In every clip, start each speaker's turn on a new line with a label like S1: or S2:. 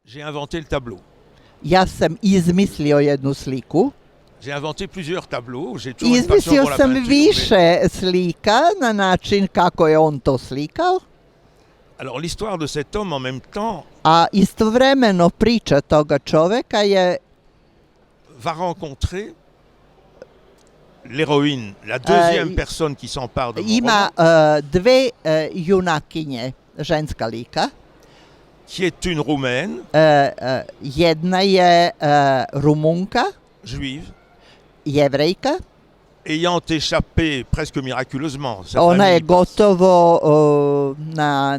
S1: J'ai inventé le tableau.
S2: Ja sam izmislio jednu sliku.
S1: J'ai inventé plusieurs tableaux. J'ai toujours une passion
S2: Izmislio
S1: pour la
S2: sam
S1: peinture.
S2: više slika na način kako je on to slikao.
S1: Alors l'histoire de cet homme en même temps
S2: A istovremeno priča toga čoveka je
S1: va rencontrer l'héroïne, la deuxième personne qui s'empare de mon
S2: ima
S1: roman,
S2: dve junakinje, ženska lika.
S1: qui est une Roumaine,
S2: Jedna je Rumunka,
S1: juive,
S2: Jevrejka.
S1: ayant échappé presque miraculeusement. Sa
S2: Ona je
S1: famille passe
S2: gotovo na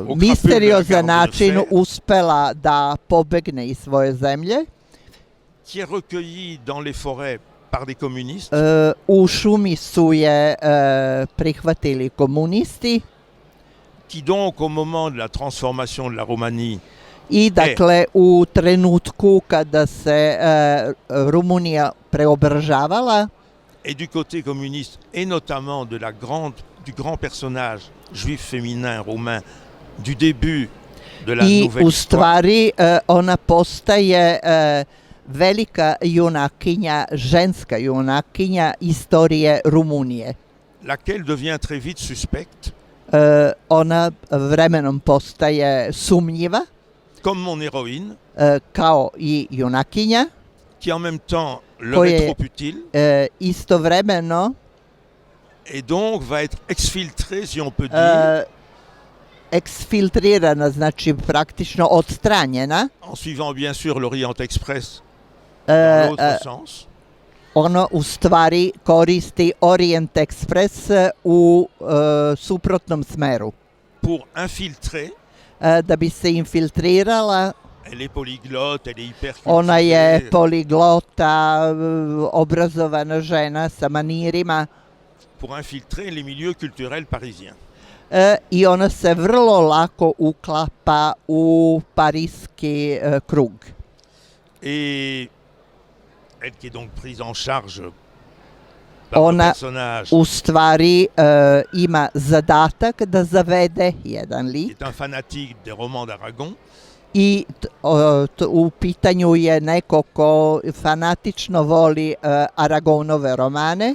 S1: au
S2: misteriozan
S1: crapule de la
S2: način
S1: Gare de
S2: uspela da pobegne iz svoje zemlje.
S1: qui est recueillie dans les forêts par des communistes,
S2: U šumi su je prihvatili komunisti
S1: qui donc au moment de la transformation de la Roumanie
S2: i dakle u trenutku kada se Rumunija preobražavala,
S1: et du côté communiste, et notamment du grand personnage juif féminin roumain du début de la
S2: i
S1: nouvelle
S2: u
S1: histoire,
S2: stvari ona postaje velika junakinja, ženska junakinja istorije Rumunije.
S1: laquelle devient très vite suspecte,
S2: Ona vremenom postaje sumnjiva,
S1: comme mon héroïne,
S2: kao i junakinja,
S1: qui en même temps leur
S2: Koje-
S1: est trop utile,
S2: istovremeno
S1: et donc va être exfiltrée, si on peut dire,
S2: eksfiltrirana, znači praktično odstranjena.
S1: en suivant bien sûr l'Orient Express
S2: E,
S1: dans l'autre sens,
S2: Ono u stvari koristi Orient Express u suprotnom smeru.
S1: pour infiltrer.
S2: Da bi se infiltrirala.
S1: Elle est polyglotte, elle est hyper
S2: Ona je
S1: cultivée,
S2: poliglota, obrazovana žena sa manirima
S1: pour infiltrer les milieux culturels parisiens.
S2: i ona se vrlo lako uklapa u parijski krug.
S1: Et elle qui est donc prise en charge par le
S2: Ona
S1: personnage,
S2: u stvari ima zadatak da zavede jedan
S1: qui
S2: lik
S1: est un fanatique des romans d'Aragon,
S2: i u pitanju je neko ko fanatično voli Aragonove romane,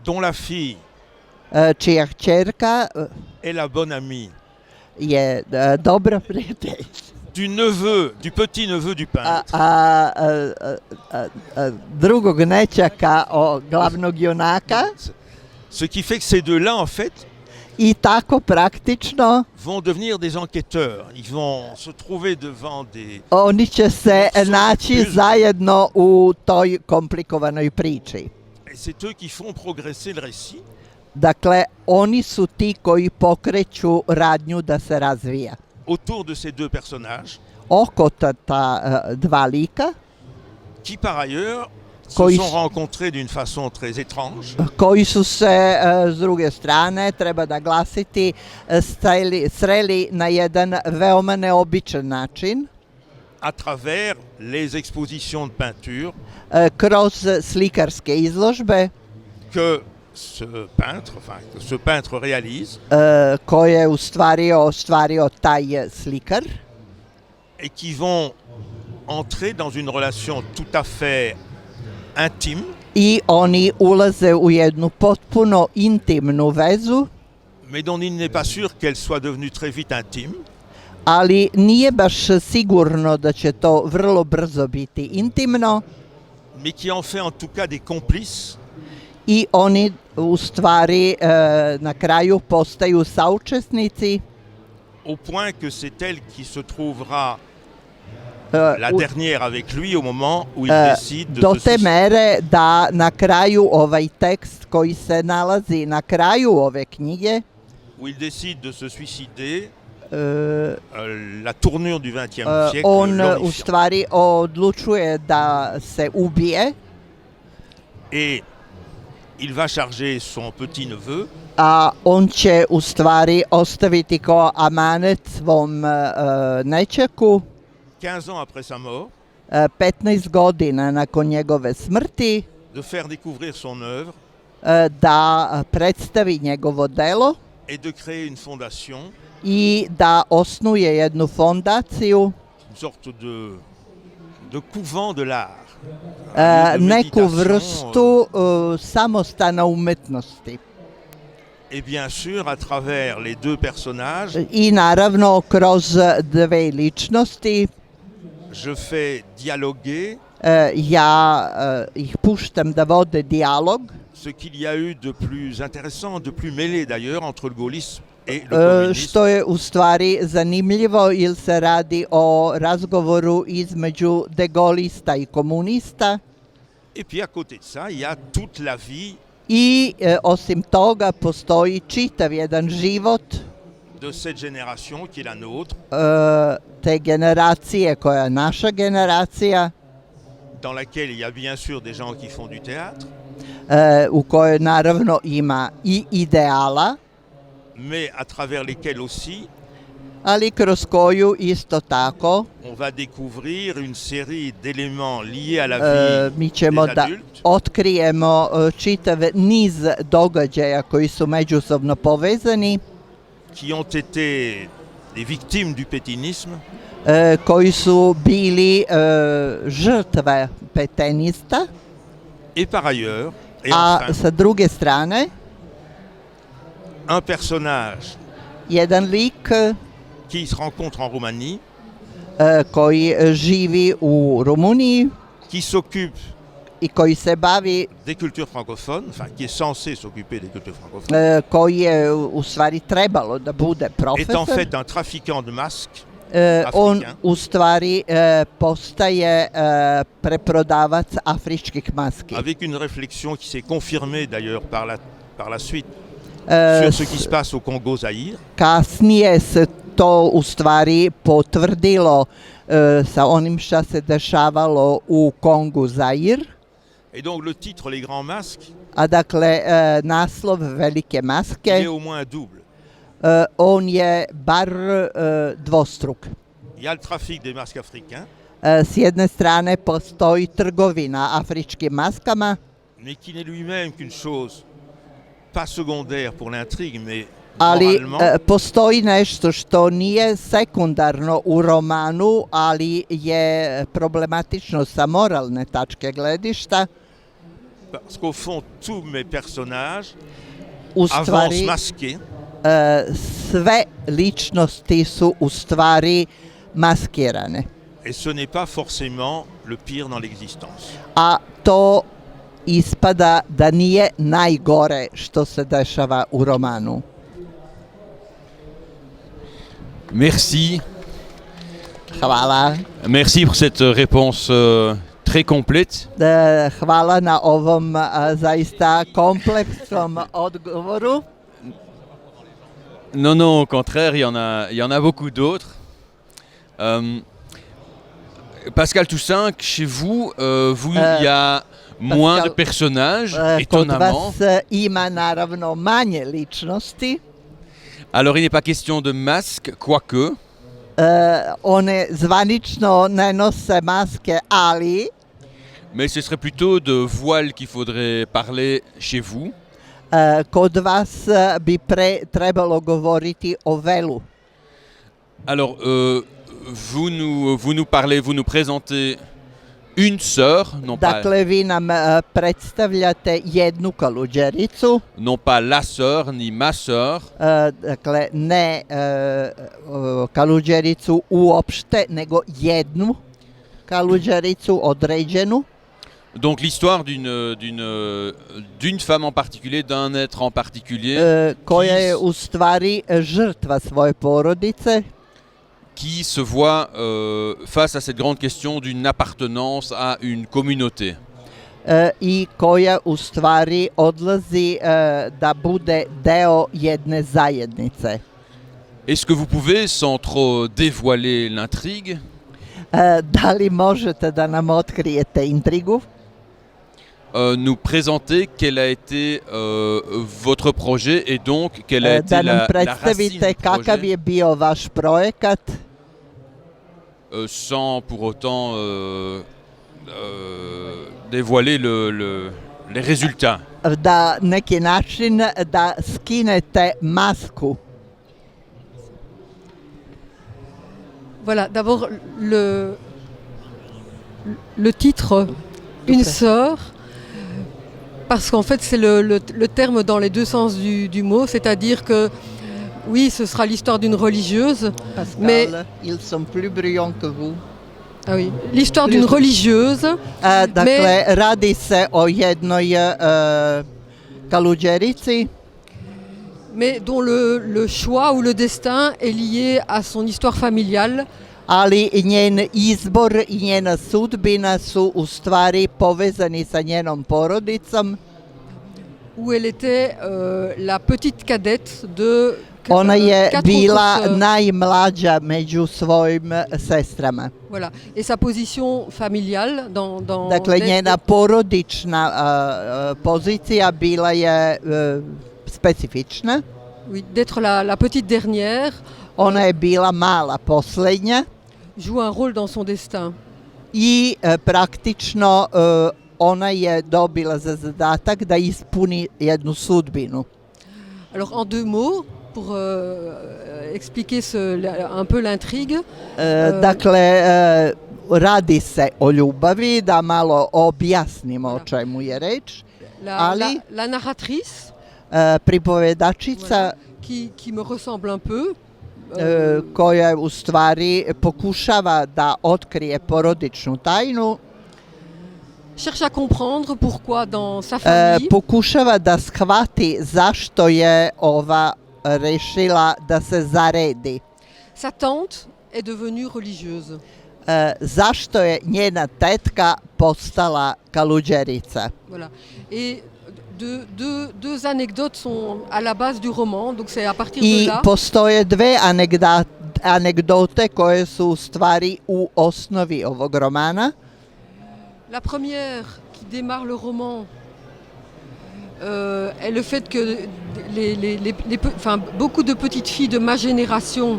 S1: dont la fille
S2: čija kćerka
S1: est la bonne amie
S2: je dobra prijateljica.
S1: du petit neveu du peintre.
S2: Drugog nećaka glavnog junaka
S1: Ce qui fait que ces deux-là, en fait,
S2: i tako praktično
S1: vont devenir des enquêteurs. Ils vont se trouver devant des...
S2: oni će se
S1: Apsolutno.
S2: naći zajedno u toj komplikovanoj priči.
S1: Et c'est eux qui font progresser le récit.
S2: Dakle, oni su ti koji pokreću radnju da se razvija.
S1: Autour de ces deux personnages,
S2: Oko ta dva lika,
S1: qui par ailleurs se
S2: Koji
S1: sont
S2: s-
S1: rencontrés d'une façon très étrange,
S2: koji su se s druge strane, treba naglasiti, sreli na jedan veoma neobičan način,
S1: à travers les expositions de peinture
S2: kroz slikarske izložbe
S1: que ce peintre réalise
S2: koje je ostvario taj slikar
S1: et qui vont entrer dans une relation tout à fait intime
S2: i oni ulaze u jednu potpuno intimnu vezu,
S1: mais dont il n'est pas sûr qu'elle soit devenue très vite intime,
S2: ali nije baš sigurno da će to vrlo brzo biti intimno
S1: mais qui en fait en tout cas des complices
S2: i oni u stvari na kraju postaju saučesnici
S1: au point que c'est elle qui se trouvera la
S2: u-
S1: dernière avec lui au moment où il décide de
S2: do
S1: se
S2: te
S1: suicider.
S2: mere da na kraju ovaj tekst koji se nalazi na kraju ove knjige
S1: Où il décide de se suicider, la tournure du XXe siècle
S2: on u
S1: l'horrifie.
S2: stvari odlučuje da se ubije,
S1: Et il va charger son petit-neveu
S2: a on će u stvari ostaviti kao amanet svom nećaku
S1: 15 ans après sa mort,
S2: 15 godina nakon njegove smrti
S1: de faire découvrir son œuvre
S2: da predstavi njegovo delo
S1: et de créer une fondation
S2: i da osnuje jednu fondaciju
S1: une sorte de couvent de l'art. Un lieu de
S2: neku
S1: méditation,
S2: vrstu samostana umetnosti.
S1: Et bien sûr, à travers les deux personnages,
S2: I naravno kroz dve ličnosti
S1: je fais dialoguer
S2: ja ih puštam da vode dijalog,
S1: ce qu'il y a eu de plus intéressant, de plus mêlé d'ailleurs entre le gaullisme et le communisme.
S2: što je u stvari zanimljivo jer se radi o razgovoru između degolista i komunista.
S1: Et puis à côté de ça, il y a toute la vie
S2: I osim toga postoji čitav jedan život
S1: de cette génération qui est la nôtre,
S2: te generacije koja je naša generacija,
S1: dans laquelle il y a bien sûr des gens qui font du théâtre,
S2: u kojoj naravno ima i ideala,
S1: mais à travers lesquels aussi
S2: ali kroz koju isto tako
S1: on va découvrir une série d'éléments liés à la vie
S2: mi ćemo
S1: des
S2: da
S1: adultes,
S2: otkrijemo čitav niz događaja koji su međusobno povezani,
S1: qui ont été des victimes du pétinisme,
S2: koji su bili žrtve petenista,
S1: et par ailleurs, et
S2: a
S1: enfin,
S2: sa druge strane
S1: un personnage
S2: jedan lik
S1: qui se rencontre en Roumanie,
S2: koji živi u Rumuniji
S1: qui s'occupe
S2: i koji se bavi,
S1: des cultures francophones, enfin qui est censé s'occuper des cultures francophones,
S2: koji je u stvari trebalo da bude
S1: est en
S2: profesor.
S1: fait un trafiquant de masques
S2: On
S1: africain.
S2: u stvari postaje preprodavac afričkih maski.
S1: avec une réflexion qui s'est confirmée d'ailleurs par la suite
S2: E,
S1: sur ce qui se passe au Congo-Zaïre.
S2: Kasnije se to u stvari potvrdilo sa onim šta se dešavalo u Kongu Zair.
S1: Et donc le titre Les Grands Masques,
S2: A dakle, naslov Velike
S1: il
S2: maske,
S1: est au moins double.
S2: on je bar dvostruk.
S1: Il y a le trafic des masques africains,
S2: S jedne strane postoji trgovina afričkim maskama,
S1: mais qui n'est lui-même qu'une chose pas secondaire pour l'intrigue, mais
S2: ali
S1: moralement,
S2: postoji nešto što nije sekundarno u romanu, ali je problematično sa moralne tačke gledišta.
S1: parce qu'au fond, tous mes personnages
S2: U
S1: avancent
S2: stvari,
S1: masqués,
S2: sve ličnosti su u stvari maskirane.
S1: et ce n'est pas forcément le pire dans l'existence.
S2: A to ispada da nije najgore što se dešava u romanu.
S3: Merci.
S2: Hvala.
S3: Merci pour cette réponse très complète.
S2: Hvala na ovom zaista kompleksnom odgovoru.
S3: Non, non, au contraire, il y en a beaucoup d'autres. Pascal Toussaint, chez vous, il y a moins de personnages,
S2: Kod
S3: étonnamment.
S2: vas ima naravno manje ličnosti.
S3: Alors, il n'est pas question de masque, quoique.
S2: One zvanično ne nose maske, ali
S3: Mais ce serait plutôt de voile qu'il faudrait parler chez vous.
S2: kod vas bi trebalo govoriti o velu.
S3: Alors, vous nous parlez, vous nous présentez une sœur,
S2: Dakle, vi nam predstavljate jednu kaluđericu,
S3: non pas la sœur ni ma sœur,
S2: dakle ne kaluđericu uopšte, nego jednu kaluđericu određenu.
S3: donc l'histoire d'une femme en particulier, d'un être en particulier,
S2: koja je u stvari žrtva svoje porodice,
S3: qui se voit face à cette grande question d'une appartenance à une communauté.
S2: I koja u stvari odlazi da bude deo jedne zajednice.
S3: Est-ce que vous pouvez, sans trop dévoiler l'intrigue,
S2: Da li možete da nam otkrijete intrigu?
S3: nous présenter quel a été votre projet et donc quelle a été
S2: Da nam
S3: la racine
S2: predstavite
S3: du
S2: kakav
S3: projet,
S2: je bio vaš projekat,
S3: sans pour autant dévoiler les résultats.
S2: da neki način da skinete masku.
S4: Voilà, d'abord le titre Une sœur, parce qu'en fait c'est le terme dans les deux sens du mot, c'est-à-dire que oui, ce sera l'histoire d'une religieuse,
S2: Pascal,
S4: mais
S2: ils sont plus brillants que vous.
S4: ah oui, l'histoire d'une religieuse,
S2: Dakle, radi se o jednoj Kaluđerici,
S4: mais dont le choix ou le destin est lié à son histoire familiale,
S2: ali njen izbor i njena sudbina su u stvari povezani sa njenom porodicom.
S4: où elle était la petite cadette de
S2: Ona je
S4: quatre
S2: bila
S4: autres sœurs.
S2: najmlađa među svojim sestrama.
S4: Voilà. Et sa position familiale dans
S2: Dakle, njena porodična pozicija bila je specifična.
S4: oui, d'être la petite dernière
S2: Ona je bila mala posljednja
S4: joue un rôle dans son destin.
S2: i praktično ona je dobila za zadatak da ispuni jednu sudbinu.
S4: Alors en deux mots, pour expliquer un peu l'intrigue,
S2: Dakle, radi se o ljubavi, da malo objasnimo o čemu je reč. Ali
S4: la narratrice,
S2: pripovedačica
S4: qui me ressemble un peu,
S2: koja u stvari pokušava da otkrije porodičnu tajnu,
S4: cherche à comprendre pourquoi dans sa famille,
S2: pokušava da shvati zašto je ova rešila da se zaredi.
S4: sa tante est devenue religieuse.
S2: Zašto je njena tetka postala kaluđerica.
S4: Voilà. Et deux anecdotes sont à la base du roman, donc c'est à partir de
S2: I
S4: là.
S2: postoje dve anegdote koje su u stvari u osnovi ovog romana.
S4: La première qui démarre le roman est le fait que beaucoup de petites filles de ma génération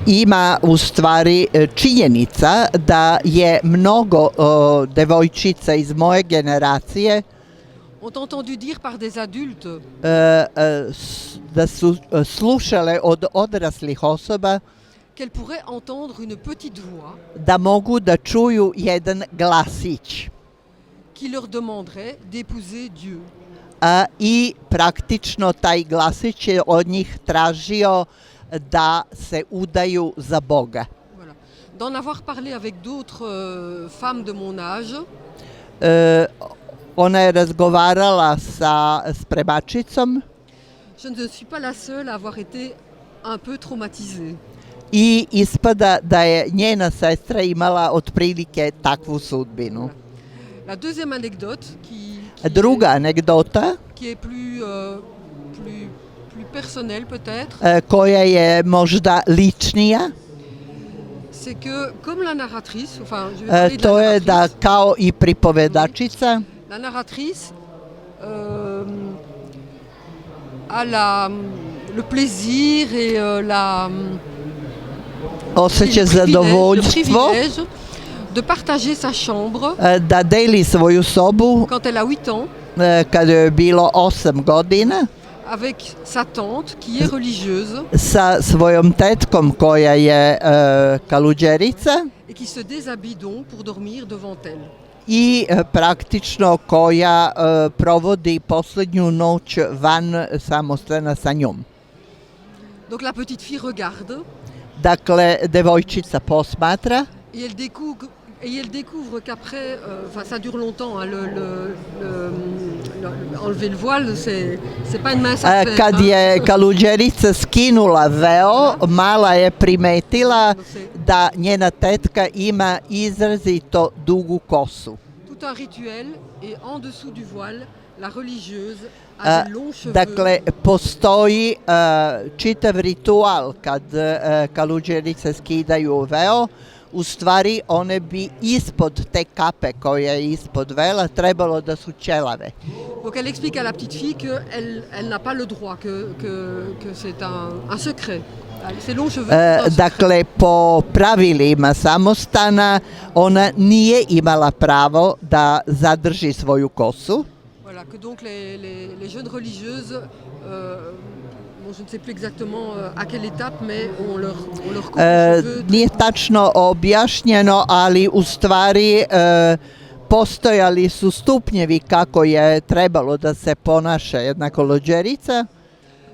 S2: Ima u stvari činjenica da je mnogo devojčica iz moje generacije
S4: ont entendu dire par des adultes
S2: da su slušale od odraslih osoba
S4: qu'elles pourraient entendre une petite voix
S2: da mogu da čuju jedan glasić
S4: qui leur demanderait d'épouser Dieu.
S2: I praktično taj glasić je od njih tražio da se udaju za Boga.
S4: Voilà. D'en avoir parlé avec d'autres femmes de mon âge,
S2: Ona je razgovarala sa spremačicom
S4: je ne suis pas la seule à avoir été un peu traumatisée.
S2: i ispada da je njena sestra imala otprilike takvu sudbinu.
S4: La deuxième anecdote qui
S2: Druga anegdota
S4: est plus personnelle peut-être,
S2: koja je možda ličnija,
S4: c'est que comme la narratrice, enfin je vais parler de
S2: to
S4: la
S2: je da
S4: narratrice,
S2: kao i pripovedačica
S4: la narratrice a le plaisir et
S2: osjeća
S4: le
S2: zadovoljstvo
S4: privilège de partager sa chambre
S2: da deli svoju sobu
S4: quand elle a 8 ans
S2: kada je bilo 8 godina
S4: avec sa tante qui est religieuse
S2: sa svojom tetkom koja je kaluđerica
S4: et qui se déshabille donc pour dormir devant elle.
S2: i praktično koja provodi posljednju noć van samostana sa njom.
S4: Donc la petite fille regarde
S2: Dakle, devojčica posmatra
S4: et elle découvre qu'après, ça dure longtemps, hein, enlever le voile, c'est pas une mince affaire.
S2: kad je kaluđerica skinula veo, mala je primetila da njena tetka ima izrazito dugu kosu.
S4: Tout un rituel et en dessous du voile, la religieuse a des longs cheveux.
S2: Dakle, postoji čitav ritual kad kaluđerice skidaju veo. U stvari, one bi ispod te kape koja je ispod vela trebalo da su ćelave.
S4: Donc elle explique à la petite fille qu'elle n'a pas le droit, que c'est un secret. Ces longs cheveux, c'est un secret.
S2: Dakle, po pravilima samostana, ona nije imala pravo da zadrži svoju kosu.
S4: Voilà, que donc les jeunes religieuses bon, je ne sais plus exactement à quelle étape, mais on leur coupe les cheveux.
S2: Nije tačno objašnjeno, ali u stvari postojali su stupnjevi kako je trebalo da se ponaša jedna kolođerica.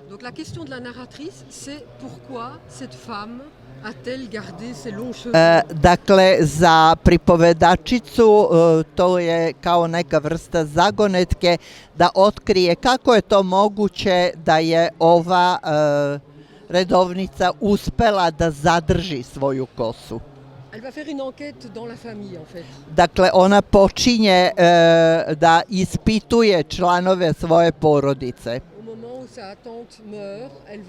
S4: Donc la question de la narratrice, c'est pourquoi cette femme a-t-elle gardé ses longs cheveux?
S2: Dakle, za pripovedačicu to je kao neka vrsta zagonetke da otkrije kako je to moguće da je ova redovnica uspela da zadrži svoju kosu.
S4: Elle va faire une enquête dans la famille en fait.
S2: Dakle, ona počinje da ispituje članove svoje porodice.
S4: Au moment où sa tante meurt, elle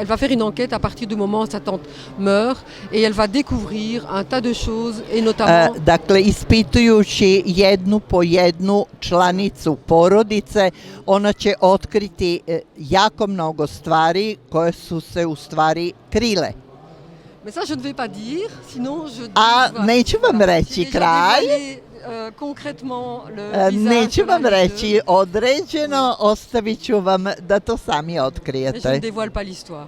S4: va faire une enquête à partir du moment où sa tante meurt et elle va découvrir un tas de choses et notamment
S2: Dakle, ispitujući jednu po jednu članicu porodice, ona će otkriti jako mnogo stvari koje su se u stvari krile.
S4: mais ça je ne vais pas dire, sinon je
S2: A
S4: voilà.
S2: neću vam reći
S4: J'ai déjà
S2: kraj,
S4: dévoilé, concrètement le visage
S2: neću
S4: de la
S2: vam
S4: leader,
S2: reći određeno, ostavit ću vam da to sami
S4: mais je ne
S2: otkrijete.
S4: dévoile pas l'histoire.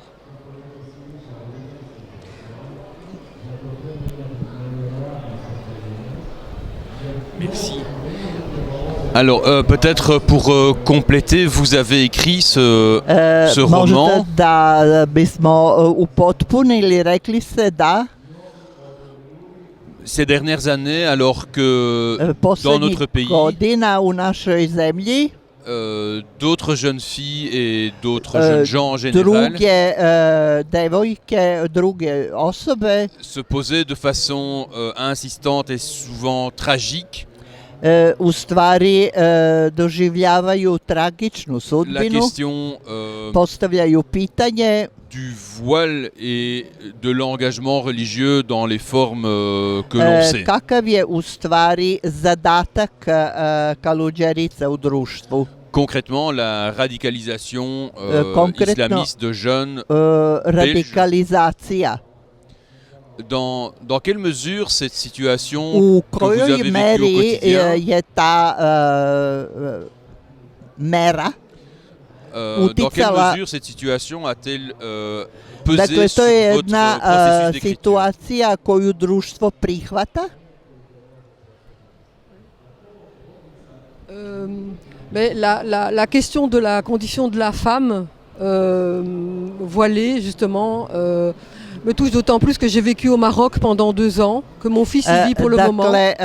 S3: Merci. Alors, peut-être pour compléter, vous avez écrit ce roman.
S2: Možda da bismo upotpunili, rekli ste da
S3: Ces dernières années, alors que dans
S2: poslednjih
S3: notre pays,
S2: godina u našoj zemlji
S3: d'autres jeunes filles et d'autres jeunes gens en général
S2: druge devojke, druge osobe
S3: se posaient de façon insistante et souvent tragique
S2: u stvari doživljavaju tragičnu
S3: la
S2: sudbinu,
S3: question
S2: postavljaju pitanje
S3: du voile et de l'engagement religieux dans les formes que l'on sait.
S2: kakav je u stvari zadatak kaluđerica u društvu.
S3: Concrètement, la radicalisation
S2: concrètement,
S3: islamiste de jeunes.
S2: Radikalizacija.
S3: Dans quelle mesure cette situation
S2: U
S3: que vous avez
S2: kojoj
S3: vécue au
S2: meri
S3: quotidien
S2: je ta mera
S3: dans quelle
S2: uticala-
S3: mesure cette situation a-t-elle pesé
S2: Dakle,
S3: sur
S2: to je
S3: votre
S2: jedna
S3: processus d'écriture?
S2: situacija koju društvo prihvata.
S4: Mais la question de la condition de la femme voilée, justement, me touche d'autant plus que j'ai vécu au Maroc pendant 2 ans, que mon fils y vit pour le moment.
S2: Dakle,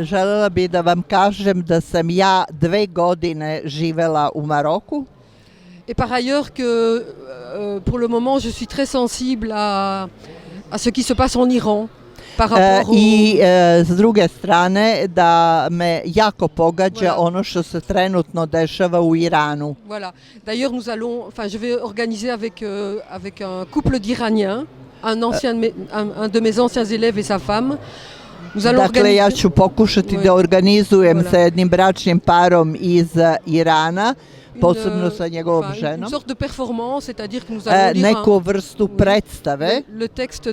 S2: želela bih da vam kažem da sam ja 2 godine živela u Maroku.
S4: Et par ailleurs que pour le moment je suis très sensible à ce qui se passe en Iran par rapport
S2: I s druge strane da me jako pogađa
S4: Voilà.
S2: ono što se trenutno dešava u Iranu.
S4: Voilà. D'ailleurs je vais organiser avec un couple d'Iraniens, un de mes anciens élèves et sa femme. Nous allons
S2: Dakle, ja ću pokušati da organizujem
S4: Voilà.
S2: sa jednim bračnim parom iz Irana, posebno sa njegovom
S4: une
S2: ženom,
S4: sorte de performance, c'est-à-dire que nous allons lire
S2: neku vrstu predstave
S4: le texte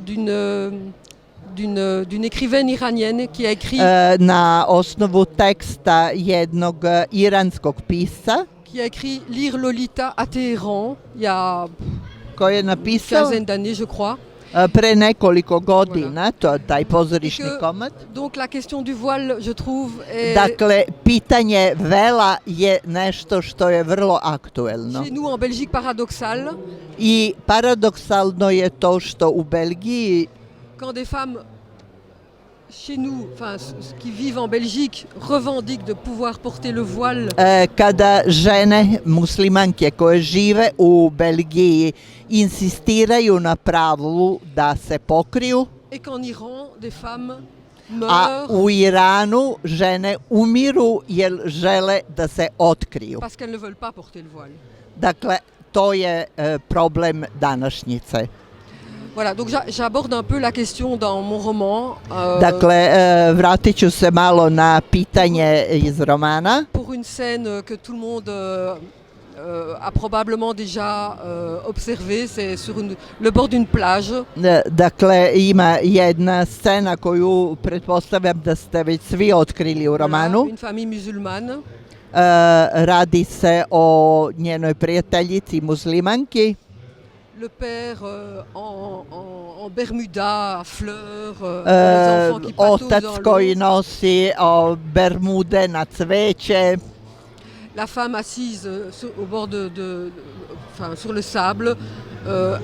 S4: d'une écrivaine iranienne qui a écrit
S2: na osnovu teksta jednog iranskog pisca
S4: Lire Lolita à Téhéran il y a
S2: koji je
S4: une
S2: napisao
S4: quinzaine d'années, je crois.
S2: pre nekoliko godina, taj pozorišni komad.
S4: Donc la question du voile, je trouve, est
S2: Dakle, pitanje vela je nešto što je vrlo aktuelno.
S4: chez nous en Belgique paradoxal.
S2: I paradoksalno je to što u Belgiji
S4: Quand des femmes chez nous, qui vivent en Belgique, revendiquent de pouvoir porter le voile,
S2: kada žene muslimanke koje žive u Belgiji insistiraju na pravu da se pokriju,
S4: et qu'en Iran, des femmes
S2: a
S4: meurent
S2: u Iranu žene umiru jer žele da se otkriju.
S4: parce qu'elles ne veulent pas porter le voile.
S2: Dakle, to je problem današnjice.
S4: Voilà, donc j'aborde un peu la question dans mon roman.
S2: Dakle, vratit ću se malo na pitanje iz romana.
S4: Pour une scène que tout le monde a probablement déjà observée, c'est sur le bord d'une plage.
S2: Dakle, ima jedna scena koju pretpostavljam da ste već svi otkrili u romanu.
S4: Une famille musulmane.
S2: Radi se o njenoj prijateljici muslimanki.
S4: Le père en Bermuda, à fleurs, les enfants qui
S2: Otac
S4: patouillent
S2: koji
S4: dans l'eau.
S2: nosi bermude na cveće.
S4: La femme assise au bord enfin, sur le sable,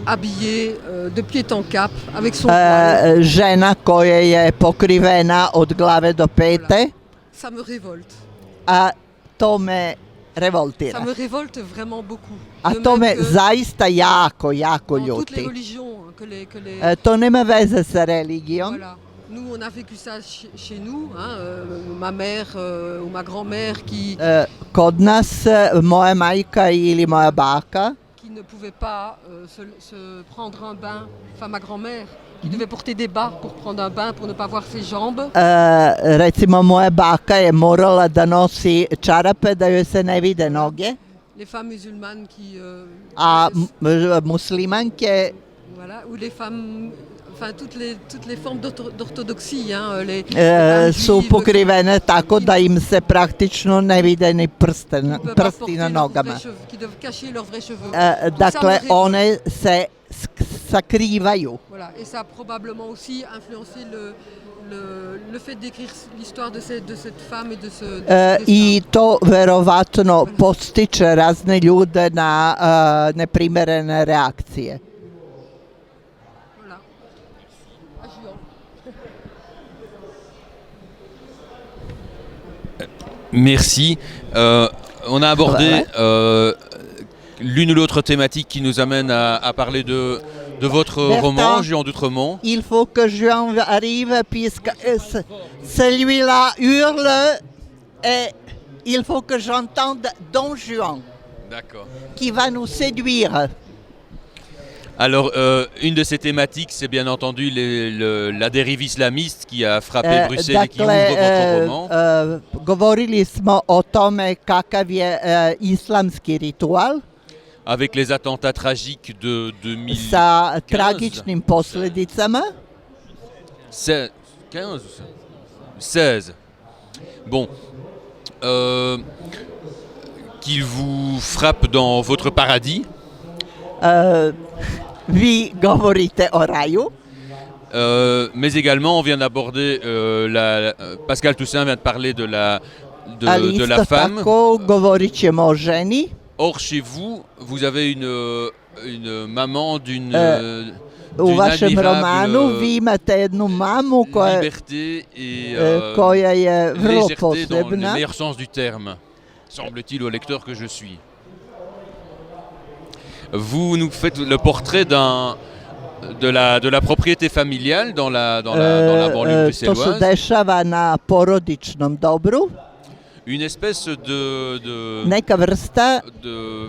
S4: habillée de pied en cap, avec son voile.
S2: Žena koja je pokrivena od glave do pete,
S4: Ça me révolte.
S2: a to me
S4: Ça
S2: revoltira.
S4: me révolte vraiment beaucoup.
S2: A
S4: De
S2: to
S4: même
S2: me
S4: que
S2: zaista jako
S4: dans toutes les
S2: ljuti.
S4: religions, hein, que les
S2: To nema veze sa religijom.
S4: voilà. Nous, on a vécu ça chez nous. Hein, ma mère ou ma grand-mère
S2: Kod nas moja majka ili moja baka
S4: qui ne pouvait pas se prendre un bain. Enfin, ma grand-mère qui devait porter des bas pour prendre un bain, pour ne pas voir ses jambes.
S2: recimo moja baka je morala da nosi čarape da joj se ne vide noge,
S4: Les femmes musulmanes qui...
S2: a muslimanke
S4: voilà, ou les femmes... Enfin, toutes les formes d'orthodoxie. Hein, les femmes
S2: su
S4: juives
S2: pokrivene tako da im se praktično ne vide ni
S4: qui ne peuvent pas
S2: prsti
S4: porter
S2: na
S4: leurs
S2: nogama.
S4: vrais cheveux, qui doivent cacher leurs vrais cheveux. Donc, ça me
S2: Dakle,
S4: révolte.
S2: one se sakrivaju.
S4: Voilà, et ça a probablement aussi influencé le fait d'écrire l'histoire de cette femme et de ce
S2: I to verovatno postiče razne ljude na neprimerene reakcije.
S4: Voilà. À Juan.
S3: Merci. On a abordé l'une ou l'autre thématique qui nous amène à parler de votre
S2: Bertrand.
S3: roman, Juan d'Outremont.
S2: Il faut que Juan arrive puisque celui-là hurle et il faut que j'entende Don Juan
S3: D'accord.
S2: qui va nous séduire.
S3: Alors, une de ces thématiques, c'est bien entendu la dérive islamiste qui a frappé Bruxelles et qui ouvre votre roman.
S2: Govorili smo o tome kakav je islamski ritual
S3: Avec les attentats tragiques de 2015.
S2: sa tragičnim posljedicama.
S3: 16, 15 ou 16. Bon. Qu'il vous frappe dans votre paradis.
S2: Vi govorite o raju.
S3: Mais également, on vient d'aborder, Pascal Toussaint vient de parler de la
S2: Ali isto
S3: femme.
S2: tako govorit ćemo o ženi.
S3: Or, chez vous, vous avez une maman d'une
S2: U vašem
S3: admirable
S2: romanu vi imate jednu mamu
S3: liberté et
S2: koja je vrlo
S3: légèreté dans le
S2: posebna.
S3: meilleur sens du terme, semble-t-il au lecteur que je suis. Vous nous faites le portrait de la propriété familiale dans la banlieue
S2: To se
S3: bruxelloise.
S2: dešava na porodičnom dobru.
S3: Une espèce
S2: Neka vrsta
S3: de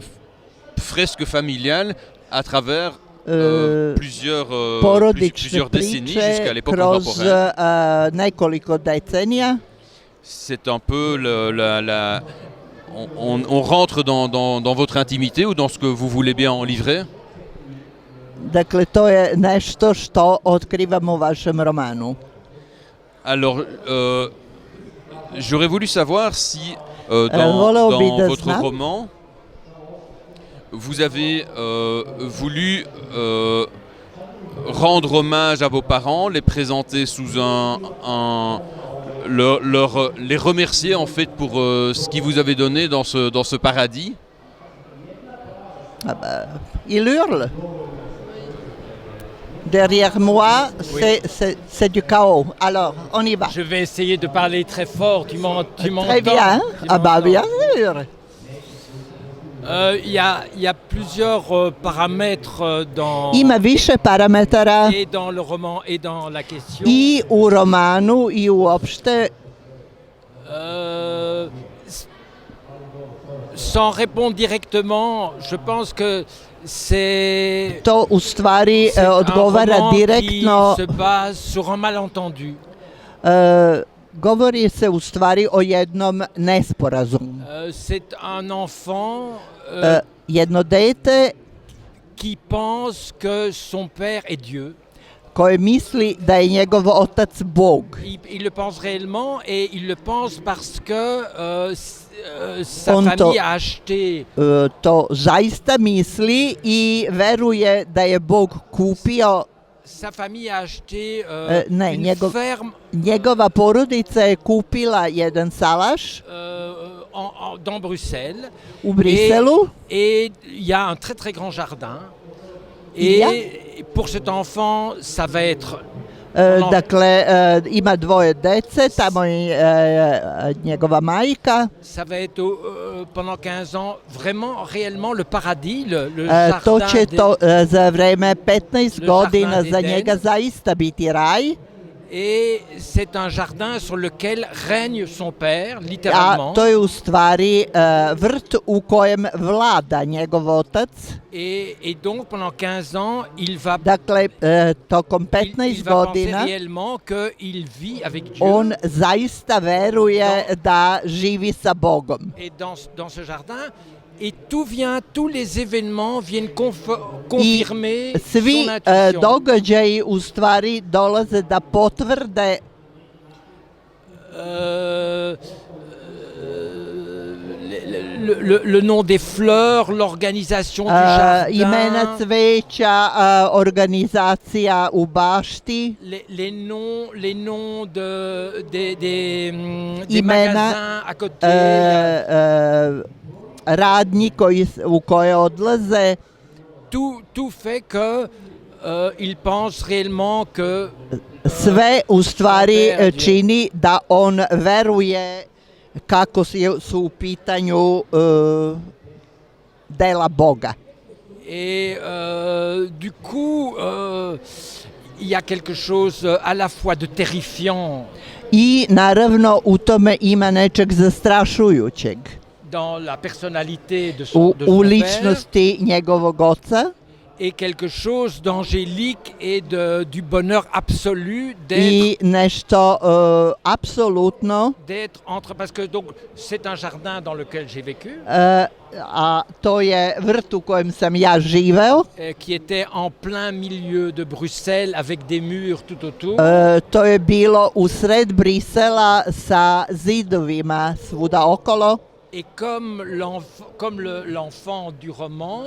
S3: fresque familiale à travers plusieurs
S2: porodične
S3: décennies
S2: priče
S3: jusqu'à l'époque
S2: kroz
S3: contemporaine.
S2: nekoliko decenija.
S3: C'est un peu on rentre dans votre intimité ou dans ce que vous voulez bien en livrer.
S2: Dakle, to je nešto što otkrivamo u vašem romanu.
S3: Alors, j'aurais voulu savoir si
S2: voleo bi
S3: dans
S2: da
S3: votre
S2: znam.
S3: roman, vous avez voulu rendre hommage à vos parents, les présenter sous les remercier en fait pour ce qu'ils vous avaient donné dans ce paradis.
S2: Il hurle. Derrière moi, c'est du chaos. Alors, on y va.
S5: Je vais essayer de parler très fort. Tu m'entends?
S2: Très bien. Ah bah bien sûr.
S5: Il y a plusieurs paramètres
S2: Ima više parametara
S5: et dans le roman et dans la question.
S2: i u romanu i uopšte.
S5: Sans répondre directement, je pense que c'est
S2: To u stvari
S5: un
S2: odgovara
S5: roman
S2: direktno.
S5: qui se base sur un malentendu.
S2: Govori se u stvari o jednom nesporazumu.
S5: C'est un enfant
S2: Jedno dete
S5: qui pense que son père est Dieu.
S2: koje misli da je njegov otac Bog.
S5: Il le pense réellement et il le pense parce que sa
S2: On to-
S5: famille a acheté
S2: to zaista misli i veruje da je Bog kupio,
S5: sa famille a acheté
S2: ne,
S5: une ferme
S2: njegova porodica je kupila jedan salaš
S5: dans Bruxelles.
S2: u Briselu.
S5: Et il y a un très très grand jardin.
S2: Il y a
S5: Et pour cet enfant, ça va être
S2: Dakle, ima dvoje dece, tamo i njegova majka.
S5: ça va être pendant 15 ans vraiment réellement le paradis, le
S2: To
S5: jardin
S2: će
S5: des-
S2: to za vreme 15
S5: Le
S2: godina
S5: jardin
S2: za
S5: d'Eden.
S2: njega zaista biti raj.
S5: Et c'est un jardin sur lequel règne son père,
S2: A
S5: littéralement.
S2: to je u stvari vrt u kojem vlada njegov otac.
S5: Et donc pendant 15 ans, il va,
S2: Dakle, tokom
S5: il
S2: 15
S5: va penser
S2: godina
S5: réellement qu'il vit avec Dieu.
S2: on zaista veruje da živi sa Bogom.
S5: Et dans ce jardin, et tous les événements viennent confirmer
S2: Svi
S5: son intuition.
S2: događaji u stvari dolaze da potvrde
S5: Euh, le nom des fleurs, l'organisation du jardin,
S2: imena cveća, organizacija u bašti,
S5: les noms des
S2: Imena,
S5: magasins à côté.
S2: radnji u koje odlaze.
S5: Tout fait que il pense réellement que
S2: Sve u stvari
S5: Père Dieu.
S2: čini da on veruje kako su u pitanju dela Boga.
S5: et du coup il y a quelque chose à la fois de terrifiant
S2: I naravno u tome ima nečeg zastrašujućeg.
S5: dans la personnalité de
S2: U,
S5: son
S2: u
S5: père
S2: ličnosti njegovog oca
S5: et quelque chose d'angélique et du bonheur absolu
S2: i nešto apsolutno,
S5: d'être entre parce que donc c'est un jardin dans lequel j'ai vécu
S2: a to je vrt u kojem sam ja živeo.
S5: qui était en plein milieu de Bruxelles avec des murs tout autour.
S2: To je bilo u sred Brisela sa zidovima svuda okolo
S5: Et comme l'enfant du roman,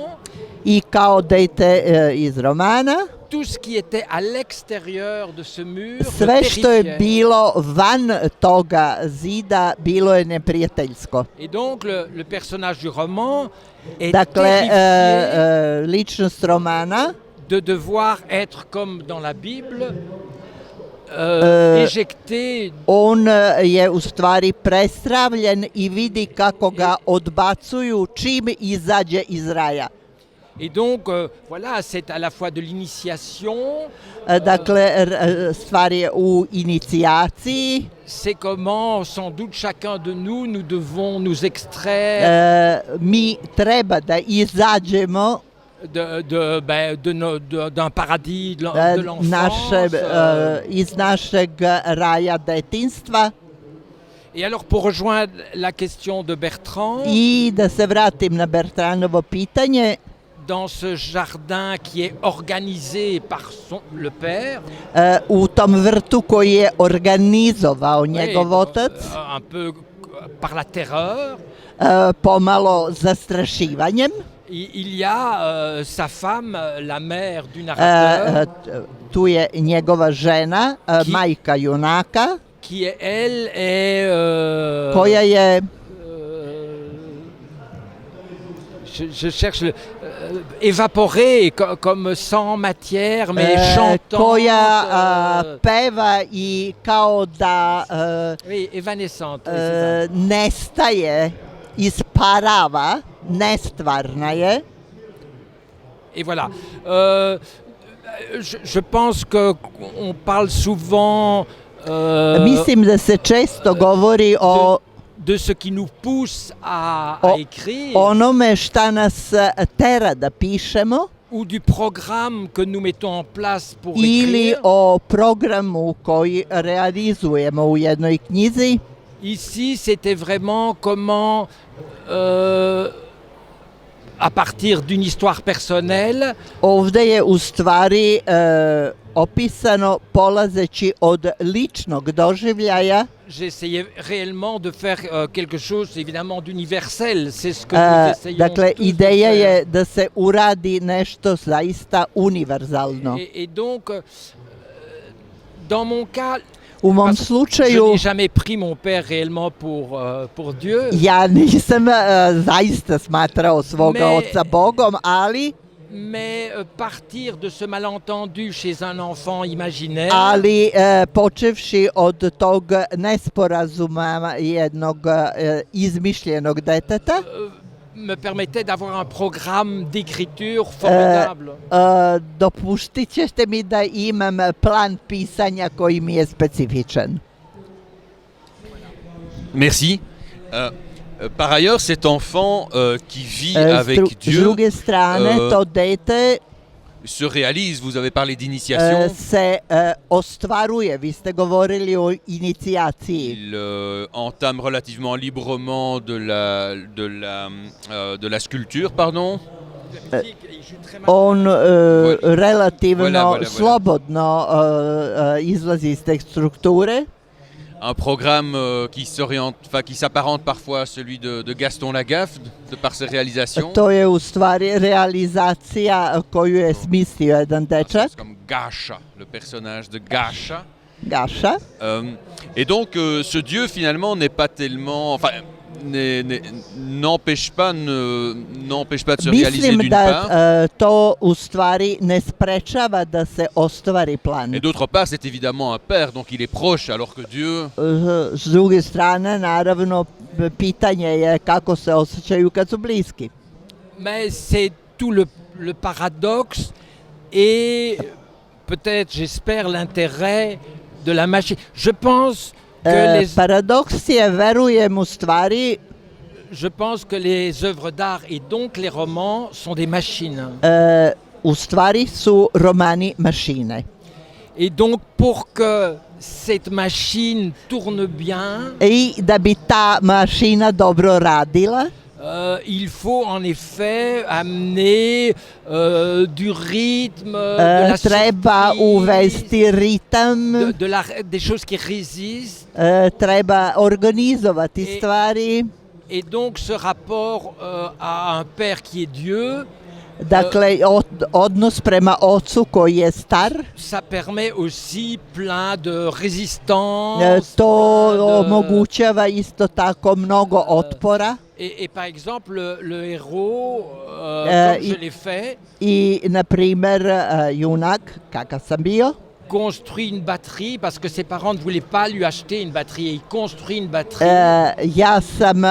S2: i kao dete iz romana.
S5: tout ce qui était à l'extérieur de ce mur me
S2: Sve što je
S5: terrifiait.
S2: bilo van toga zida bilo je neprijateljsko.
S5: Et donc le personnage du roman est
S2: Dakle,
S5: terrifié
S2: ličnost romana
S5: de devoir être comme dans la Bible, éjecté
S2: on je u stvari prestravljen i vidi kako ga odbacuju čim izađe iz raja.
S5: Et donc, voilà, c'est à la fois de l'initiation,
S2: Dakle, stvar je u inicijaciji,
S5: c'est comment, sans doute, chacun de nous devons nous extraire
S2: mi treba da izađemo
S5: d'un paradis de l'enfance.
S2: iz našeg raja detinstva.
S5: Et alors, pour rejoindre la question de Bertrand,
S2: I da se vratim na Bertranovo pitanje,
S5: dans ce jardin qui est organisé par le père,
S2: u tom vrtu koji je organizovao njegov otac,
S5: un peu par la terreur,
S2: pomalo zastrašivanjem,
S5: il y a sa femme, la mère du narrateur,
S2: tu je njegova žena, majka junaka,
S5: qui elle est
S2: koja je
S5: je cherche évaporée comme sans matière mais chantante,
S2: koja peva i kao da
S5: oui, évanescente, oui, c'est ça.
S2: nestaje, isparava, nestvarna je.
S5: Et voilà. Je pense qu'on parle souvent
S2: Mislim da se često govori o
S5: de ce qui nous pousse à écrire
S2: onome šta nas tera da pišemo
S5: ou du programme que nous mettons en place pour
S2: ili
S5: écrire.
S2: o programu koji realizujemo u jednoj knjizi.
S5: Ici, c'était vraiment comment, à partir d'une histoire personnelle,
S2: Ovde je u stvari opisano polazeći od ličnog doživljaja.
S5: J'essayais réellement de faire quelque chose évidemment d'universel, c'est ce que nous essayons
S2: Dakle,
S5: tous de
S2: ideja
S5: faire.
S2: je da se uradi nešto zaista univerzalno.
S5: Et donc, dans mon cas,
S2: U mom
S5: parce que je
S2: slučaju,
S5: n'ai jamais pris mon père réellement pour Dieu,
S2: ja nisam zaista smatrao svoga
S5: Me-
S2: oca Bogom, ali
S5: mais partir de ce malentendu chez un enfant imaginaire,
S2: počevši od tog nesporazuma jednog izmišljenog deteta,
S5: me permettait d'avoir un programme d'écriture formidable.
S2: dopuštit ćete mi da imam plan pisanja koji mi je specifičan.
S3: Merci. Par ailleurs, cet enfant qui vit avec
S2: S
S3: Dieu
S2: druge strane, to dete
S3: se réalise. Vous avez parlé d'initiation.
S2: se ostvaruje. Vi ste govorili o inicijaciji.
S3: Il entame relativement librement de la sculpture, pardon.
S2: On relativno
S3: Voilà.
S2: slobodno izlazi iz te strukture.
S3: Un programme qui s'apparente parfois à celui de Gaston Lagaffe, de par ses réalisations.
S2: To je u stvari realizacija koju je smislio jedan dečak,
S3: C'est comme Gacha, le personnage de Gacha.
S2: Gaša.
S3: Et donc, ce Dieu finalement n'est pas tellement, enfin, n'empêche pas de se réaliser
S2: Mislim
S3: d'une
S2: da
S3: part.
S2: to u stvari ne sprečava da se ostvari plan.
S3: Et d'autre part, c'est évidemment un père, donc il est proche, alors que Dieu,
S2: S druge strane, naravno, pitanje je kako se osjećaju kad su bliski.
S5: Mais c'est tout le paradoxe et peut-être, j'espère, l'intérêt de la machine. Je pense que
S2: Paradoks je, verujem u stvari,
S5: je pense que les œuvres d'art et donc les romans sont des machines.
S2: u stvari su romani mašine.
S5: Et donc pour que cette machine tourne bien,
S2: I da bi ta mašina dobro radila,
S5: il faut en effet amener du rythme, de la
S2: treba
S5: surprise,
S2: uvesti ritam,
S5: des choses qui résistent.
S2: treba organizovati
S5: Et-
S2: stvari.
S5: Et donc ce rapport à un père qui est Dieu,
S2: Dakle, odnos prema ocu koji je star,
S5: ça permet aussi plein de résistance.
S2: to
S5: plein de-
S2: omogućava isto tako mnogo otpora.
S5: Et par exemple, le héros,
S2: Euh,
S5: comme je l'ai fait,
S2: I, na primer, junak, kakav sam bio,
S5: construit une batterie parce que ses parents ne voulaient pas lui acheter une batterie. Et il construit une batterie.
S2: ja sam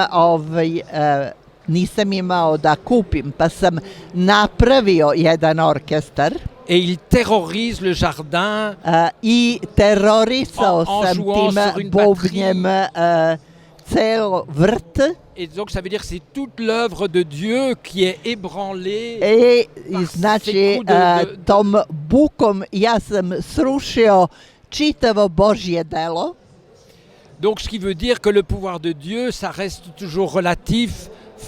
S2: nisam imao da kupim, pa sam napravio jedan orkestar
S5: Et il terrorise le jardin.
S2: i terorisao
S5: En
S2: sam
S5: jouant
S2: tim
S5: sur une
S2: bubnjem ceo vrt.
S5: Et donc ça veut dire que c'est toute l'œuvre de Dieu qui est ébranlée.
S2: I znači
S5: coups de-
S2: tom bukom ja sam srušio čitavo Božje delo.
S5: Donc ce qui veut dire que le pouvoir de Dieu, ça reste toujours relatif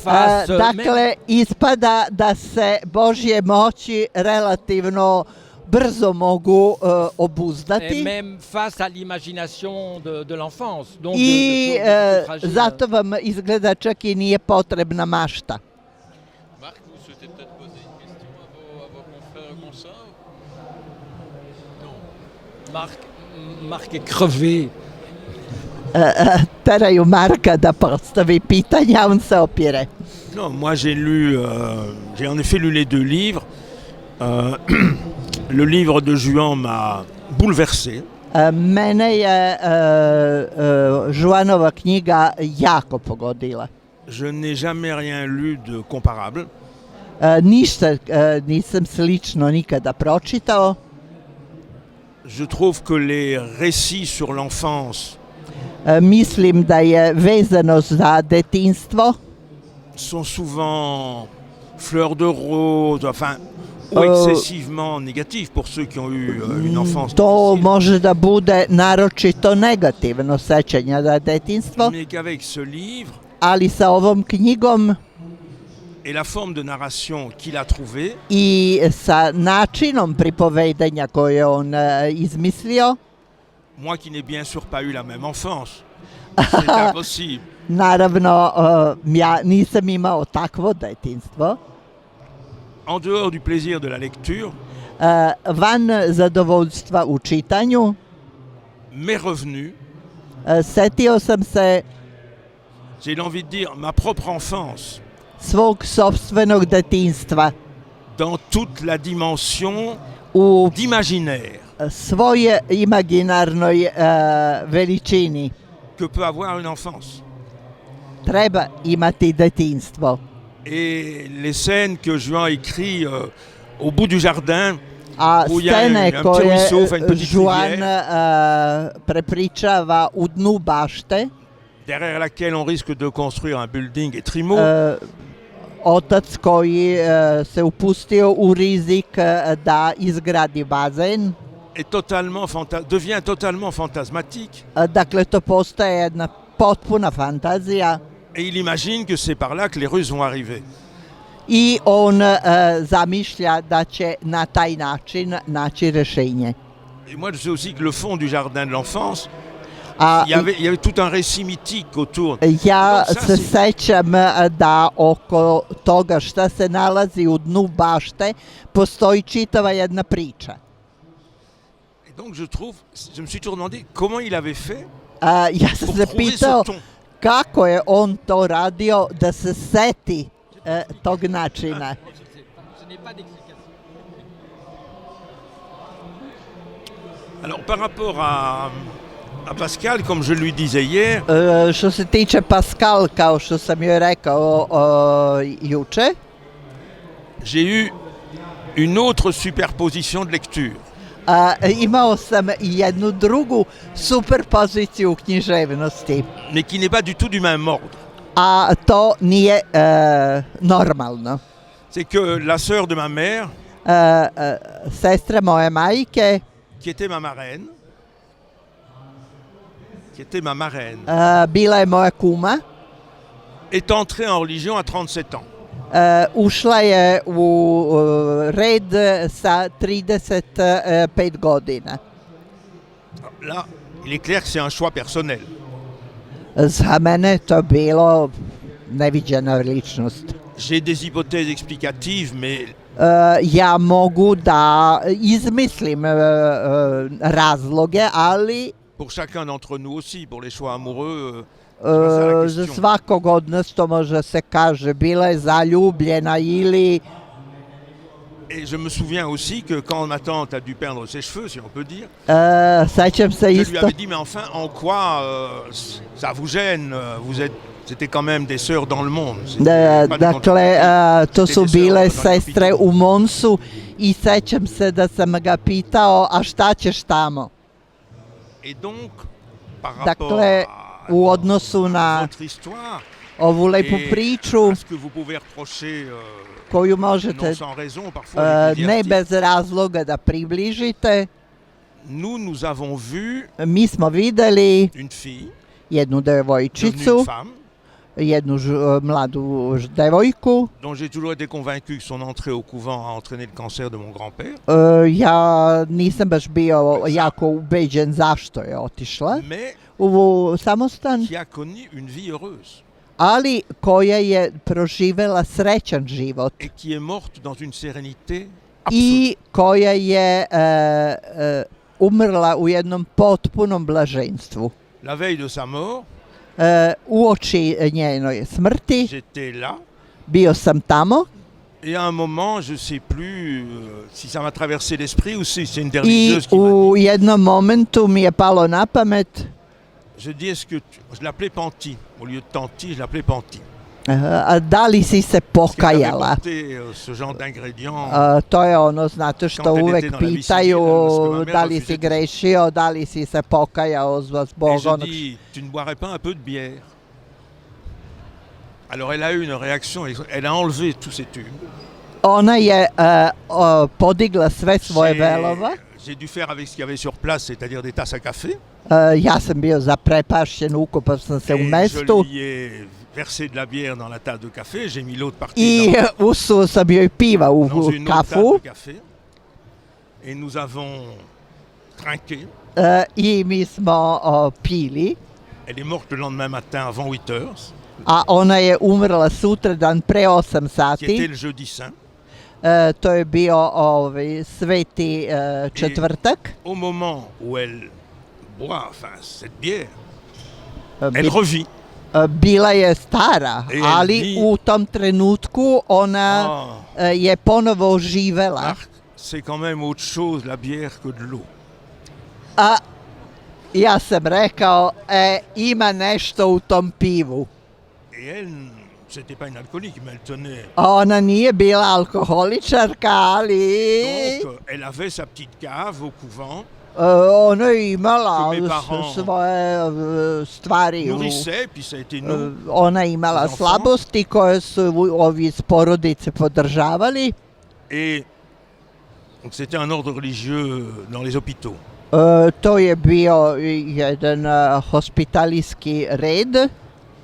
S5: face même,
S2: Dakle, ispada da se Božje moći relativno brzo mogu
S5: et
S2: obuzdati.
S5: même face à l'imagination de l'enfance. Donc
S2: I
S5: de fragile.
S2: zato vam izgleda čak i nije potrebna mašta.
S3: Marc, vous souhaitez peut-être poser une question à vos confrères consoeurs?
S5: Marc est crevé.
S2: Teraju Marka da postavi pitanja, on se opire.
S1: Non, moi j'ai en effet lu les deux livres. Le livre de Juan m'a bouleversé.
S2: Mene je Žuanova knjiga jako pogodila.
S1: Je n'ai jamais rien lu de comparable.
S2: Ništa nisam slično nikada pročitao.
S1: Je trouve que les récits sur l'enfance
S2: Mislim da je vezano za detinjstvo
S1: sont souvent fleurs de rose, enfin, ou excessivement négatifs pour ceux qui ont eu une enfance
S2: to
S1: difficile.
S2: može da bude naročito negativno sećanje na detinjstvo,
S1: Mais qu'avec ce livre,
S2: ali sa ovom knjigom
S1: et la forme de narration qu'il a trouvée,
S2: I sa načinom pripovedanja koje je on izmislio,
S1: moi qui n'ai bien sûr pas eu la même enfance, c'est impossible.
S2: naravno ja nisam imao takvo detinjstvo.
S1: En dehors du plaisir de la lecture,
S2: Van zadovoljstva u čitanju,
S1: m'est revenu,
S2: setio sam se
S1: j'ai envie de dire, ma propre enfance,
S2: svog sopstvenog detinjstva
S1: dans toute la dimension
S2: u
S1: d'imaginaire
S2: svoj imaginarnoj veličini.
S1: que peut avoir une enfance.
S2: Treba imati detinjstvo.
S1: Et les scènes que Juan écrit au bout du jardin,
S2: A
S1: où il y a un
S2: scene
S1: petit
S2: koje
S1: ruisseau, enfin une petite
S2: Juan
S1: rivière,
S2: prepričava u dnu bašte,
S1: derrière laquelle on risque de construire un building et Trimo,
S2: otac koji se upustio u rizik da izgradi bazen.
S1: est devient totalement fantasmatique.
S2: Dakle, to postaje jedna potpuna fantazija
S1: Et il imagine que c'est par là que les Russes vont arriver.
S2: i on zamišlja da će na taj način naći rešenje.
S1: Et moi, je sais aussi que le fond du jardin de l'enfance,
S2: A
S1: il y avait tout un récit mythique autour.
S2: ja
S1: Donc ça,
S2: se
S1: c'est-
S2: sećam da oko toga šta se nalazi u dnu bašte postoji čitava jedna priča.
S1: Et donc, je me suis toujours demandé comment il avait fait
S2: Ja sam
S1: pour
S2: se
S1: trouver
S2: pitao
S1: ce ton.
S2: kako je on to radio da se seti tog načina.
S1: Alors, par rapport à Pascal, comme je lui disais hier,
S2: Što se tiče Pascal, kao što sam joj rekao juče,
S1: j'ai eu une autre superposition de lecture.
S2: imao sam i jednu drugu superpoziciju književnosti,
S1: Mais qui n'est pas du tout du même ordre.
S2: a to nije normalno.
S1: C'est que la sœur de ma mère,
S2: Sestra moje majke,
S1: qui était ma marraine,
S2: bila je moja kuma,
S1: est entrée en religion à 37 ans.
S2: ušla je u red sa 35 godina.
S1: Là, il est clair que c'est un choix personnel.
S2: Za mene je to bilo neviđena ličnost.
S1: J'ai des hypothèses explicatives, mais
S2: Ja mogu da izmislim razloge, ali
S1: pour chacun d'entre nous aussi, pour les choix amoureux, c'est pas ça la
S2: za
S1: question.
S2: svakog od nas to može se kaže. Bila je zaljubljena ili
S1: Et je me souviens aussi que quand ma tante a dû perdre ses cheveux, si on peut dire,
S2: sećam se
S1: je lui
S2: isto.
S1: avais dit, mais enfin, en quoi ça vous gêne C'était quand même des sœurs dans le monde. C'était pas des
S2: Dakle,
S1: contemporaines.
S2: to
S1: C'était
S2: su
S1: des
S2: bile
S1: sœurs dans le
S2: sestre
S1: hôpital.
S2: u Monsu i sećam se da sam ga pitao, a šta ćeš tamo?
S1: Et donc, par rapport
S2: Dakle,
S1: à
S2: u odnosu na
S1: votre histoire,
S2: ovu lepu
S1: et
S2: priču
S1: à ce que vous pouvez reprocher,
S2: koju
S1: non
S2: možete
S1: sans raison, parfois, avec
S2: ne
S1: l'ecclésiastique,
S2: bez razloga da približite,
S1: nous avons vu
S2: mi smo videli
S1: une fille
S2: jednu
S1: devenue
S2: devojčicu,
S1: une femme,
S2: jednu mladu devojku.
S1: dont j'ai toujours été convaincu que son entrée au couvent a entraîné le cancer de mon grand-père,
S2: Ja nisam baš bio jako ubeđen zašto je otišla
S1: mais
S2: u samostan,
S1: qui a connu une vie heureuse
S2: ali koja je proživela srećan život
S1: et qui est morte dans une sérénité absolue.
S2: i koja je umrla u jednom potpunom blaženstvu.
S1: La veille de sa mort,
S2: Uoči njenoj smrti
S1: j'étais là,
S2: bio sam tamo
S1: et à un moment, je ne sais plus si ça m'a traversé l'esprit ou si c'est une des
S2: i
S1: religieuses qui m'a
S2: u
S1: dit.
S2: jednom momentu mi je palo na pamet,
S1: Je dis, je l'appelais Panti. Au lieu de Tanti, je l'appelais Panti.
S2: da li si se
S1: Parce qu'elle avait
S2: pokajala?
S1: porté ce genre d'ingrédients.
S2: To je ono, znate što
S1: Quand elle
S2: uvek
S1: était dans la vie
S2: pitaju
S1: civile, parce que ma mère
S2: da li
S1: refusait
S2: si
S1: tout.
S2: grešio, da li si se pokajao zbog
S1: Et je
S2: onog.
S1: dis, tu ne boirais pas un peu de bière? Alors elle a eu une réaction, elle a enlevé tous ses tubes.
S2: Ona je podigla sve svoje velova,
S1: J'ai dû faire avec ce qu'il y avait sur place, c'est-à-dire des tasses à café.
S2: Ja sam bio zaprepašćen, ukopao sam se u
S1: Et je
S2: mestu
S1: lui ai versé de la bière dans la tasse de café. J'ai mis l'autre partie
S2: i usuo sam joj piva
S1: dans
S2: u
S1: une autre tasse
S2: kafu
S1: de café. Et nous avons trinqué.
S2: i mi smo pili,
S1: Elle est morte le lendemain matin avant 8 heures,
S2: a ona je umrla sutradan pre 8
S1: qui était
S2: sati.
S1: le jeudi saint.
S2: To je bio sveti četvrtak.
S1: Au moment où elle boit, enfin, cette bière, elle revit.
S2: Bila je stara,
S1: I
S2: ali
S1: vi-
S2: u tom trenutku ona je ponovo oživela.
S1: Marc, c'est quand même autre chose la bière que de l'eau.
S2: A ja sam rekao, ima nešto u tom pivu.
S1: Et elle, c'était pas une alcoolique, mais elle tenait.
S2: Ona nije bila alkoholičarka, ali
S1: Donc, elle avait sa petite cave au couvent,
S2: ona je imala
S1: Que mes parents
S2: svoje stvari.
S1: nourrissait, puis ça a été nous.
S2: Ona je imala
S1: les enfants.
S2: slabosti koje su ovi iz porodice podržavali.
S1: Et donc, c'était un ordre religieux dans les hôpitaux.
S2: To je bio jedan hospitalijski red.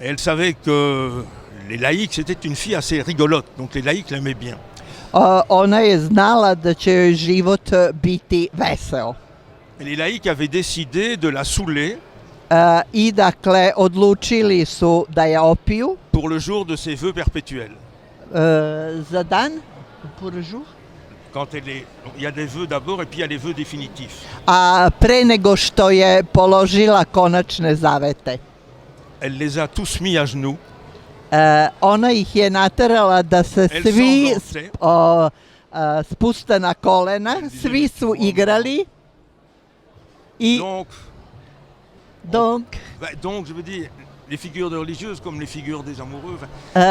S1: Et elle savait que les laïcs, c'était une fille assez rigolote, donc les laïcs l'aimaient bien.
S2: Ona je znala da će joj život biti veseo.
S1: Et les laïcs avaient décidé de la saouler
S2: I dakle, odlučili su da je opiju
S1: pour le jour de ses vœux perpétuels.
S2: za dan, pour le jour.
S1: Quand elle est, il y a des vœux d'abord et puis il y a les vœux définitifs.
S2: A pre nego što je položila konačne zavete.
S1: Elle les a tous mis à genoux.
S2: Ona ih je naterala da se
S1: Elle
S2: svi
S1: sanglantait.
S2: spuste na kolena, svi su igrali. I
S1: Donc,
S2: donc,
S1: donc, je veux dire, les figures de religieuses comme les figures des amoureux,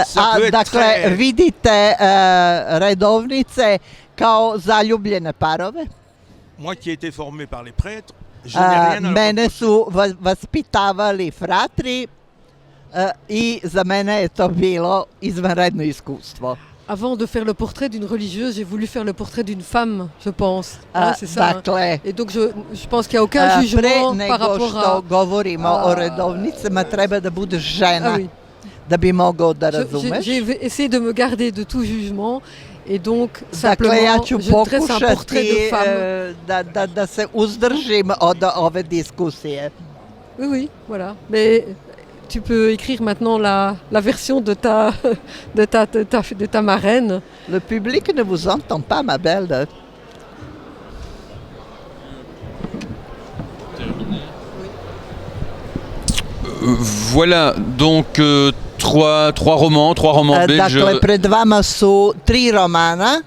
S1: ça
S2: a
S1: peut être
S2: dakle,
S1: très...
S2: vidite redovnice kao zaljubljene parove.
S1: Moi qui ai été formé par les prêtres, je n'ai rien à leur
S2: Mene
S1: reprocher.
S2: su vaspitavali fratri i za mene je to bilo izvanredno iskustvo.
S4: Avant de faire le portrait d'une religieuse, j'ai voulu faire le portrait d'une femme, je pense. C'est ça. Hein.
S2: Dakle,
S4: Et donc je pense qu'il n'y a aucun jugement
S2: pre
S4: par
S2: nego
S4: rapport
S2: što
S4: à...
S2: govorimo o redovnicama treba da budeš žena
S4: Ah oui.
S2: da bi mogao da
S4: J'ai
S2: razumeš.
S4: essayé de me garder de tout jugement et donc
S2: Dakle, ja
S4: simplement
S2: ću
S4: je tresse un portrait de
S2: pokušati
S4: femme.
S2: da se uzdržim od ove diskusije.
S4: Oui, oui, voilà. Mais tu peux écrire maintenant la version de ta marraine.
S2: Le public ne vous entend pas, ma belle.
S3: Voilà, donc trois romans belges
S2: Dakle, pred vama su 3 romana.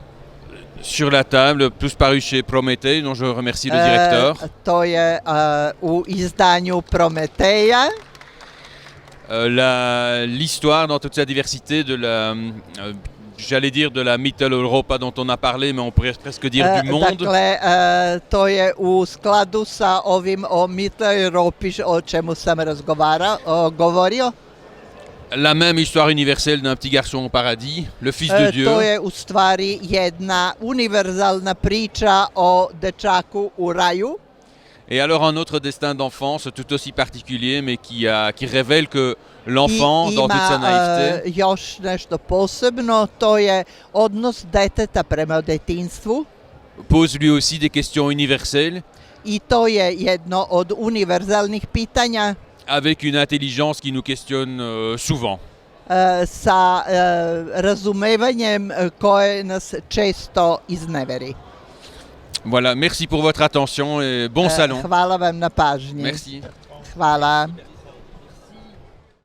S3: sur la table, tous parus chez Prométhée, dont je remercie le directeur.
S2: To je u izdanju Prometeja.
S3: L'histoire dans toute sa diversité de la, j'allais dire de la Mittel Europa dont on a parlé, mais on pourrait presque dire du monde.
S2: Dakle, to je u skladu sa ovim o Mittel Europi o čemu sam govorio.
S3: La même histoire universelle d'un petit garçon au paradis, le Fils de Dieu.
S2: To je u stvari jedna univerzalna priča o dečaku u raju.
S3: Et alors un autre destin d'enfance tout aussi particulier, mais qui révèle que l'enfant, dans toute sa naïveté,
S2: još nešto posebno, to je odnos deteta prema detinstvu.
S3: pose lui aussi des questions universelles,
S2: I to je jedno od univerzalnih pitanja
S3: avec une intelligence qui nous questionne souvent.
S2: sa razumevanjem koje nas često izneveri.
S3: Voilà, merci pour votre attention et bon salon.
S2: Hvala vam na pažnji.
S3: Merci.
S2: Hvala.